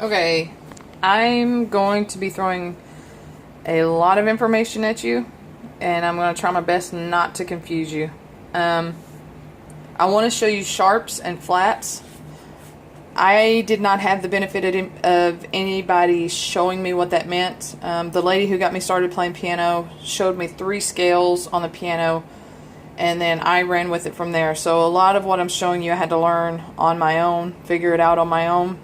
Okay, I'm going to be throwing a lot of information at you, and I'm going to try my best not to confuse you. Um, I want to show you sharps and flats. I did not have the benefit of anybody showing me what that meant. The lady who got me started playing piano showed me 3 scales on the piano, and then I ran with it from there. So a lot of what I'm showing you I had to learn on my own, figure it out on my own.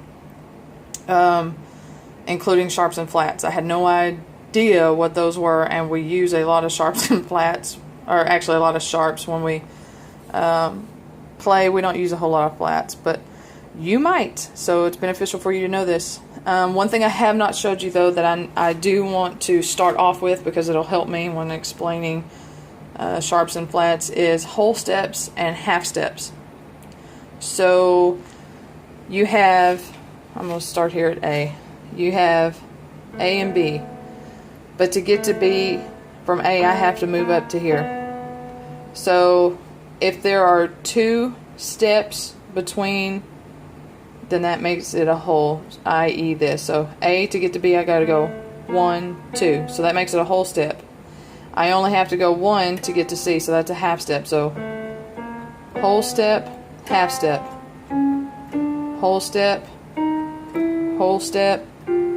Including sharps and flats. I had no idea what those were, and we use a lot of sharps and flats, or actually a lot of sharps when we play. We don't use a whole lot of flats, but you might, so it's beneficial for you to know this. One thing I have not showed you, though, that I do want to start off with, because it'll help me when explaining sharps and flats, is whole steps and half steps. So you have, I'm going to start here at A. You have A and B, but to get to B from A, I have to move up to here. So if there are 2 steps between, then that makes it a whole, i.e. this. So A, to get to B, I got to go 1, 2. So that makes it a whole step. I only have to go 1 to get to C, so that's a half step. So whole step, half step, whole step, whole step,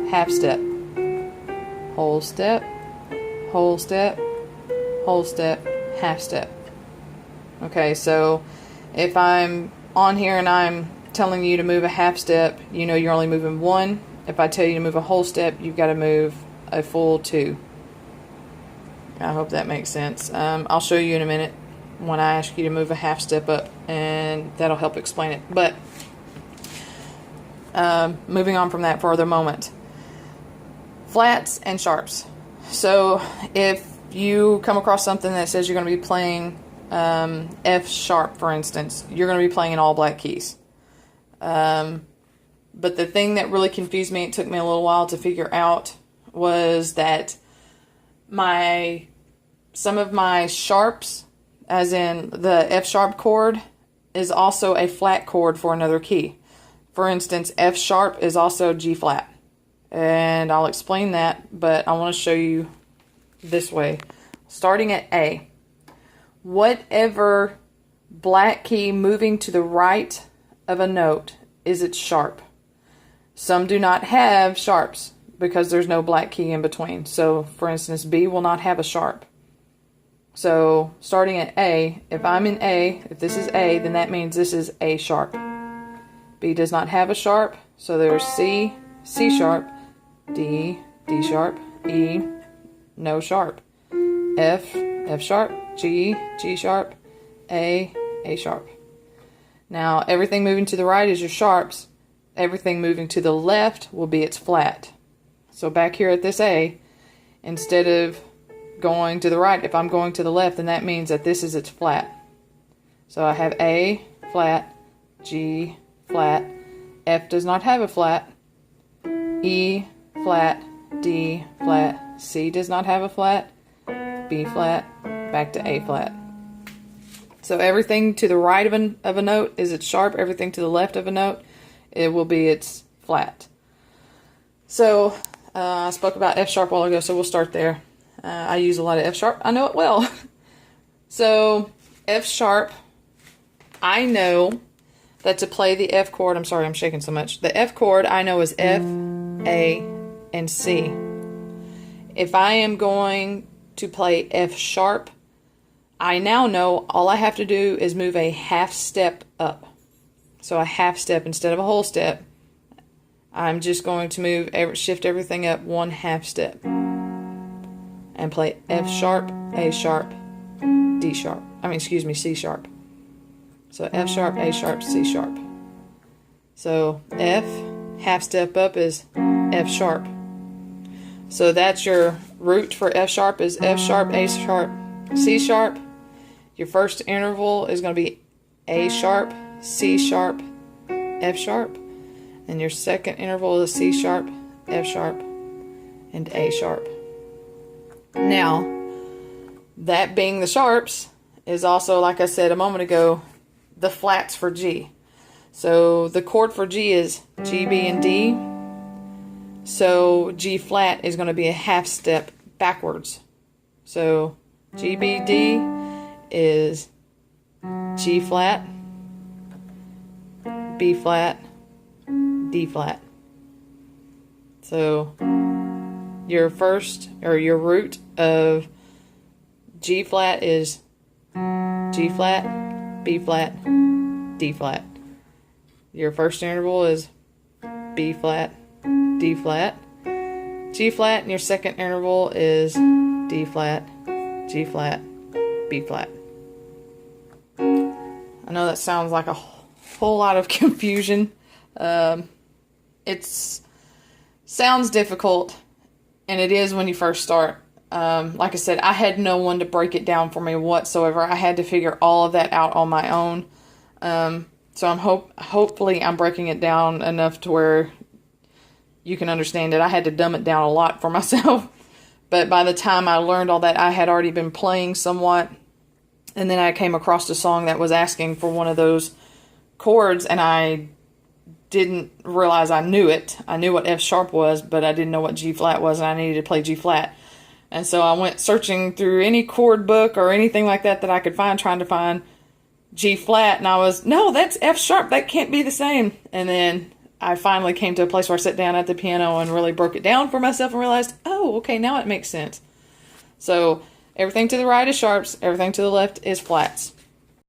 half step, whole step, whole step, whole step, half step. Okay, so if I'm on here and I'm telling you to move a half step, you know you're only moving 1. If I tell you to move a whole step, you've got to move a full 2. I hope that makes sense. I'll show you in a minute when I ask you to move a half step up, and that'll help explain it. But moving on from that for the moment. Flats and sharps. So if you come across something that says you're going to be playing F sharp, for instance, you're going to be playing in all black keys. But the thing that really confused me, it took me a little while to figure out, was that some of my sharps, as in the F sharp chord, is also a flat chord for another key. For instance, F sharp is also G flat. And I'll explain that, but I want to show you this way. Starting at A. Whatever black key moving to the right of a note is its sharp. Some do not have sharps because there's no black key in between. So, for instance, B will not have a sharp. So, starting at A, if I'm in A, if this is A, then that means this is A sharp. B does not have a sharp, so there's C, C sharp, D, D sharp, E, no sharp, F, F sharp, G, G sharp, A sharp. Now, everything moving to the right is your sharps. Everything moving to the left will be its flat. So back here at this A, instead of going to the right, if I'm going to the left, then that means that this is its flat. So I have A, flat, G, flat, F does not have a flat, E, flat, D, flat, C does not have a flat, B flat, back to A flat. So everything to the right of a note is its sharp, everything to the left of a note, it will be its flat. So I spoke about F sharp a while ago, so we'll start there. I use a lot of F sharp. I know it well. So F sharp, I know that to play the F chord, I'm sorry I'm shaking so much. The F chord I know is F, A, and C. If I am going to play F sharp, I now know all I have to do is move a half step up. So a half step instead of a whole step. I'm just going to shift everything up 1 half step and play F sharp, A sharp, D sharp. C sharp. So F sharp, A sharp, C sharp. So F, half step up is F sharp. So that's your root for F sharp is F sharp, A sharp, C sharp. Your first interval is going to be A sharp, C sharp, F sharp. And your second interval is C sharp, F sharp, and A sharp. Now, that being the sharps is also, like I said a moment ago, the flats for G. So the chord for G is G, B, and D. So G flat is going to be a half step backwards. So G, B, D is G flat, B flat, D flat. So your first, or your root of G flat is G flat, B flat, D flat. Your first interval is B flat, D flat, G flat, and your second interval is D flat, G flat, B flat. I know that sounds like a whole lot of confusion. It sounds difficult, and it is when you first start. Like I said, I had no one to break it down for me whatsoever. I had to figure all of that out on my own. So hopefully I'm breaking it down enough to where you can understand it. I had to dumb it down a lot for myself. But by the time I learned all that, I had already been playing somewhat. And then I came across a song that was asking for one of those chords, and I didn't realize I knew it. I knew what F sharp was, but I didn't know what G flat was, and I needed to play G flat. And so I went searching through any chord book or anything like that I could find, trying to find G flat, and I was, no, that's F sharp, that can't be the same. And then I finally came to a place where I sat down at the piano and really broke it down for myself and realized, oh, okay, now it makes sense. So everything to the right is sharps, everything to the left is flats.